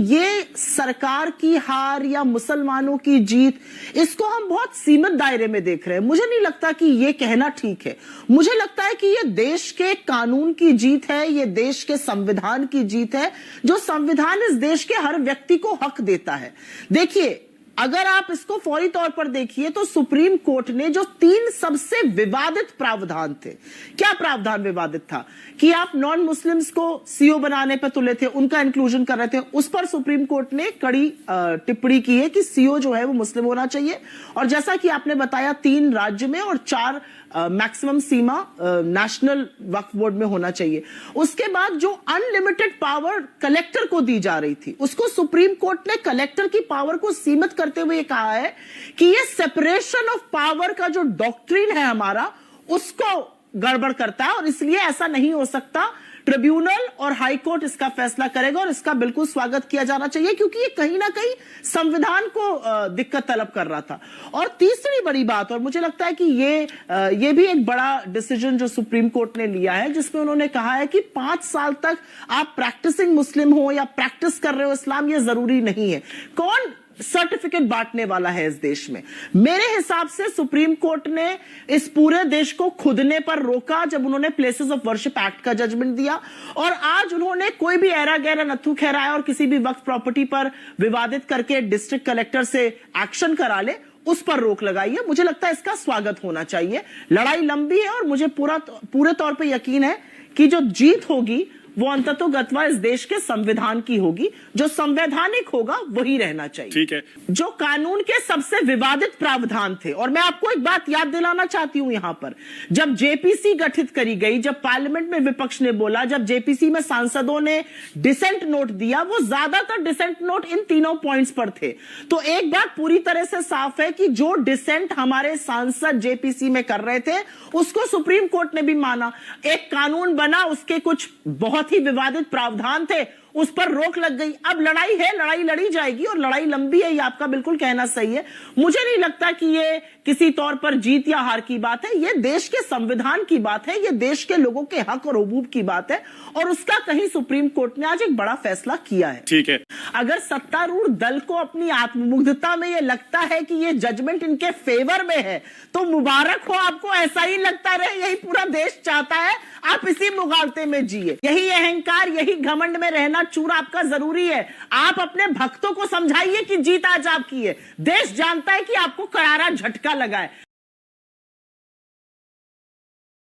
ये सरकार की हार या मुसलमानों की जीत, इसको हम बहुत सीमित दायरे में देख रहे हैं। मुझे नहीं लगता कि ये कहना ठीक है। मुझे लगता है कि ये देश के कानून की जीत है, ये देश के संविधान की जीत है, जो संविधान इस देश के हर व्यक्ति को हक देता है। देखिए, अगर आप इसको फौरी तौर पर देखिए तो सुप्रीम कोर्ट ने जो 3 सबसे विवादित प्रावधान थे, क्या प्रावधान विवादित था कि आप नॉन मुस्लिम्स को सीओ बनाने पर तुले थे, उनका इंक्लूजन कर रहे थे, उस पर सुप्रीम कोर्ट ने कड़ी टिप्पणी की है कि सीओ जो है वो मुस्लिम होना चाहिए। और जैसा कि आपने बताया 3 राज्य में और 4 मैक्सिमम सीमा नेशनल वक्फ बोर्ड में होना चाहिए। उसके बाद जो अनलिमिटेड पावर कलेक्टर को दी जा रही थी, उसको सुप्रीम कोर्ट ने कलेक्टर की पावर को सीमित करते हुए कहा है कि ये सेपरेशन ऑफ पावर का जो डॉक्ट्रिन है हमारा, उसको गड़बड़ करता है और इसलिए ऐसा नहीं हो सकता। ट्रिब्यूनल और हाई कोर्ट इसका फैसला करेगा और इसका बिल्कुल स्वागत किया जाना चाहिए, क्योंकि ये कहीं ना कहीं संविधान को दिक्कत तलब कर रहा था। और तीसरी बड़ी बात, और मुझे लगता है कि ये भी एक बड़ा डिसीजन जो सुप्रीम कोर्ट ने लिया है, जिसमें उन्होंने कहा है कि 5 साल तक आप प्रैक्टिसिंग मुस्लिम हो या प्रैक्टिस कर रहे हो इस्लाम, ये जरूरी नहीं है। कौन सर्टिफिकेट बांटने वाला है इस देश में? मेरे हिसाब से सुप्रीम कोर्ट ने इस पूरे देश को खुदने पर रोका जब उन्होंने प्लेसेस ऑफ वर्शिप एक्ट का जजमेंट दिया, और आज उन्होंने कोई भी ऐरा गैरा नथु खैराया और किसी भी वक्फ प्रॉपर्टी पर विवादित करके डिस्ट्रिक्ट कलेक्टर से एक्शन करा ले, उस पर रोक लगाई है। मुझे लगता है इसका स्वागत होना चाहिए। लड़ाई लंबी है और मुझे पूरे तौर पर यकीन है कि जो जीत होगी वो अंततोगत्वा इस देश के संविधान की होगी। जो संवैधानिक होगा वही रहना चाहिए। ठीक है। जो कानून के सबसे विवादित प्रावधान थे, और मैं आपको एक बात याद दिलाना चाहती हूं यहां पर, जब जेपीसी गठित करी गई, जब पार्लियामेंट में विपक्ष ने बोला, जब जेपीसी में सांसदों ने डिसेंट नोट दिया, वो ज्यादातर डिसेंट नोट इन तीनों पॉइंट्स पर थे। तो एक बात पूरी तरह से साफ है कि जो डिसेंट हमारे सांसद जेपीसी में कर रहे थे, उसको सुप्रीम कोर्ट ने भी माना। एक कानून बना, उसके कुछ बहुत ही विवादित प्रावधान थे, उस पर रोक लग गई। अब लड़ाई है, लड़ाई लड़ी जाएगी और लड़ाई लंबी है, ये आपका बिल्कुल कहना सही है। मुझे नहीं लगता कि ये किसी तौर पर जीत या हार की बात है, ये देश के संविधान की बात है, ये देश के लोगों के हक और हुकूक की बात है, और उसका कहीं सुप्रीम कोर्ट ने आज एक बड़ा फैसला किया है। ठीक है। अगर सत्तारूढ़ दल को अपनी आत्ममुग्धता में ये लगता है कि ये जजमेंट इनके फेवर में है, तो मुबारक हो आपको, ऐसा ही लगता रहे, यही पूरा देश चाहता है, आप इसी मुगालते में जिए। यही अहंकार, यही घमंड में रहना चूर आपका जरूरी है। आप अपने भक्तों को समझाइए कि जीत आज आपकी है। देश जानता है कि आपको करारा झटका लगा है।